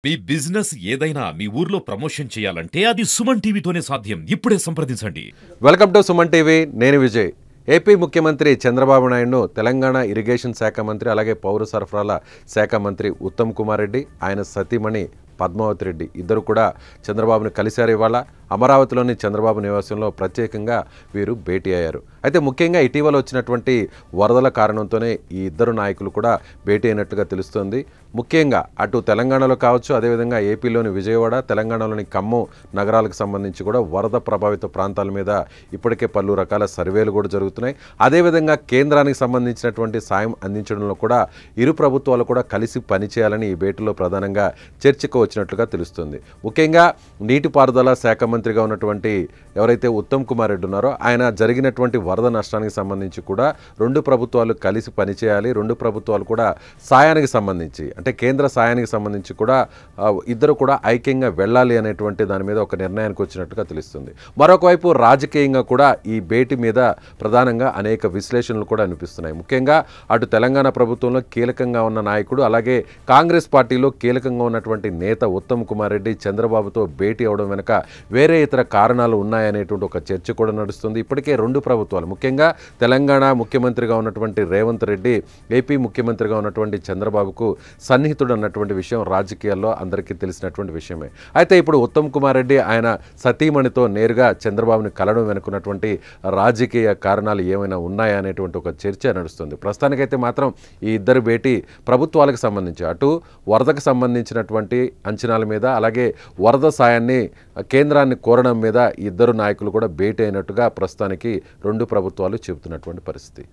మీ business ఏదైనా మీ ఊర్లో promotion చేయాలంటే అది సుమన్ టీవీతోనే సాధ్యం. ఇప్పుడే సంప్రదించండి. Welcome to Suman TV. నేను విజయ్. ఏపీ ముఖ్యమంత్రి చంద్రబాబు నాయుడును తెలంగాణ ఇరిగేషన్ శాఖ మంత్రి అలాగే పౌర సరఫరాల శాఖ మంత్రి ఉత్తమ్ కుమార్ రెడ్డి ఆయన సతీమణి పద్మావతి రెడ్డి ఇద్దరు కూడా చంద్రబాబుని కలిశారు. ఇవాళ అమరావతిలోని చంద్రబాబు నివాసంలో ప్రత్యేకంగా వీరు భేటీ అయ్యారు. అయితే ముఖ్యంగా ఇటీవల వచ్చినటువంటి వరదల కారణంతోనే ఈ ఇద్దరు నాయకులు కూడా భేటీ అయినట్టుగా తెలుస్తోంది. ముఖ్యంగా అటు తెలంగాణలో కావచ్చు, అదేవిధంగా ఏపీలోని విజయవాడ, తెలంగాణలోని ఖమ్మం నగరాలకు సంబంధించి కూడా వరద ప్రభావిత ప్రాంతాల మీద ఇప్పటికే పలు రకాల సర్వేలు కూడా జరుగుతున్నాయి. అదేవిధంగా కేంద్రానికి సంబంధించినటువంటి సాయం అందించడంలో కూడా ఇరు ప్రభుత్వాలు కూడా కలిసి పనిచేయాలని ఈ భేటీలో ప్రధానంగా చర్చకు వచ్చినట్లుగా తెలుస్తుంది. ముఖ్యంగా నీటిపారుదల శాఖ మంత్రిగా ఉన్నటువంటి ఎవరైతే ఉత్తమ్ కుమార్ రెడ్డి ఉన్నారో ఆయన జరిగినటువంటి వరద నష్టానికి సంబంధించి కూడా రెండు ప్రభుత్వాలు కలిసి పనిచేయాలి, రెండు ప్రభుత్వాలు కూడా సాయానికి సంబంధించి అంటే కేంద్ర సాయానికి సంబంధించి కూడా ఇద్దరు కూడా ఐక్యంగా వెళ్ళాలి అనేటువంటి దాని మీద ఒక నిర్ణయానికి వచ్చినట్టుగా తెలుస్తుంది. మరొకవైపు రాజకీయంగా కూడా ఈ భేటీ మీద ప్రధానంగా అనేక విశ్లేషణలు కూడా అనిపిస్తున్నాయి. ముఖ్యంగా అటు తెలంగాణ ప్రభుత్వంలో కీలకంగా ఉన్న నాయకుడు అలాగే కాంగ్రెస్ పార్టీలో కీలకంగా ఉన్నటువంటి నేత ఉత్తమ్ కుమార్ రెడ్డి చంద్రబాబుతో భేటీ అవడం వెనుక వేరే ఇతర కారణాలు ఉన్నాయనేటువంటి ఒక చర్చ కూడా నడుస్తుంది. ఇప్పటికే రెండు ప్రభుత్వాలు ముఖ్యంగా తెలంగాణ ముఖ్యమంత్రిగా ఉన్నటువంటి రేవంత్ రెడ్డి ఏపీ ముఖ్యమంత్రిగా ఉన్నటువంటి చంద్రబాబుకు సన్నిహితుడు అన్నటువంటి విషయం రాజకీయాల్లో అందరికీ తెలిసినటువంటి విషయమే. అయితే ఇప్పుడు ఉత్తమ్ కుమార్ రెడ్డి ఆయన సతీమణితో నేరుగా చంద్రబాబుని కలవడం వెనుకున్నటువంటి రాజకీయ కారణాలు ఏమైనా ఉన్నాయా అనేటువంటి ఒక చర్చ నడుస్తుంది. ప్రస్తుతానికైతే మాత్రం ఈ ఇద్దరు భేటీ ప్రభుత్వాలకు సంబంధించి అటు వరదకు సంబంధించినటువంటి అంచనాల మీద అలాగే వరద సాయాన్ని కేంద్రాన్ని కోరడం మీద ఇద్దరు నాయకులు కూడా భేటీ అయినట్టుగా ప్రస్తుతానికి రెండు ప్రభుత్వాలు చెబుతున్నటువంటి పరిస్థితి.